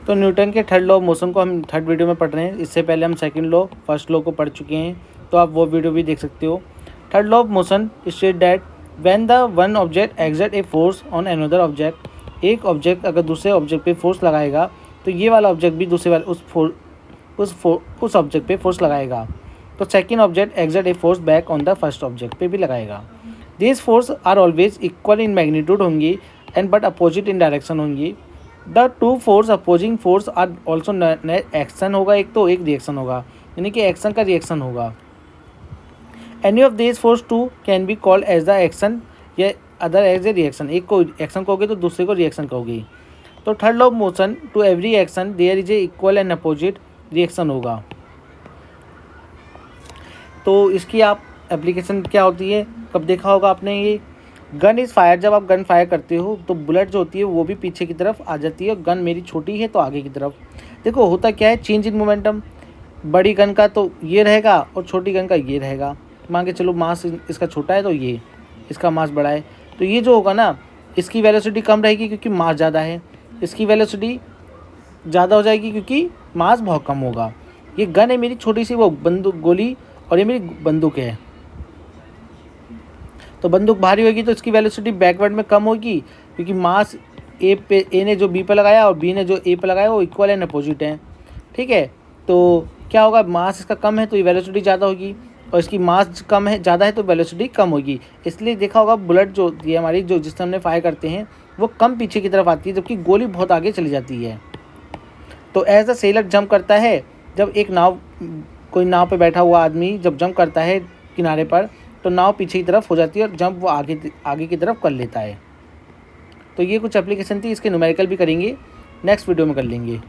तो न्यूटन के third law of motion को हम थर्ड वीडियो में पढ़ रहे हैं। इससे पहले हम सेकंड लॉ, फर्स्ट लॉ को पढ़ चुके हैं, तो आप वो वीडियो भी देख सकते हो। Third law of motion state that when the one object exert a force on another object, एक ऑब्जेक्ट अगर दूसरे ऑब्जेक्ट पे फोर्स लगाएगा तो ये वाला ऑब्जेक्ट भी दूसरे वाले उस ऑब्जेक्ट पे फोर्स लगाएगा। तो second object exert a force back on the first object पे भी लगाएगा। These force are always equal in magnitude होंगी and but opposite in direction होंगी। The two force opposing force are also, action होगा एक तो, एक रिएक्शन होगा, यानी कि एक्शन का रिएक्शन होगा। Any of this force two can be called as the action या अदर एज ए रिएक्शन। एक को एक्शन कहोगे तो दूसरे को रिएक्शन कहोगे। तो third law of motion, to every action there is an equal and opposite reaction होगा। तो इसकी आप एप्लीकेशन क्या होती है, कब देखा होगा आपने, ये गन इज़ फायर, जब आप गन फायर करते हो तो बुलेट जो होती है वो भी पीछे की तरफ आ जाती है, गन मेरी छोटी है तो आगे की तरफ। देखो होता क्या है, चेंज इन मोमेंटम, बड़ी गन का तो ये रहेगा और छोटी गन का ये रहेगा। मान के चलो मास इसका छोटा है तो ये इसका मास बड़ा है, तो ये जो होगा ना, इसकी वेलोसिटी कम रहेगी क्योंकि मास ज़्यादा है, इसकी वेलोसिटी ज़्यादा हो जाएगी क्योंकि मास बहुत कम होगा। ये गन है मेरी छोटी सी, वो बंदूक गोली, और ये मेरी बंदूक है। तो बंदूक भारी होगी तो इसकी वेलोसिटी बैकवर्ड में कम होगी क्योंकि मास ए ने जो बी पे लगाया और बी ने जो ए पे लगाया वो इक्वल एंड अपोजिट हैं। ठीक है, तो क्या होगा, मास इसका कम है तो ये वेलोसिटी ज़्यादा होगी, और इसकी मास कम है, ज़्यादा है तो वेलोसिटी कम होगी। इसलिए देखा होगा बुलेट जो होती है हमारी, जो जिससे हमने फायर करते हैं, वो कम पीछे की तरफ आती है जबकि गोली बहुत आगे चली जाती है। तो एज अ सेलर जंप करता है, जब एक कोई नाव पे बैठा हुआ आदमी जब जंप करता है किनारे पर, तो नाव पीछे की तरफ हो जाती है और जंप वो आगे की तरफ कर लेता है। तो ये कुछ एप्लीकेशन थी, इसके न्यूमेरिकल भी करेंगे, नेक्स्ट वीडियो में कर लेंगे।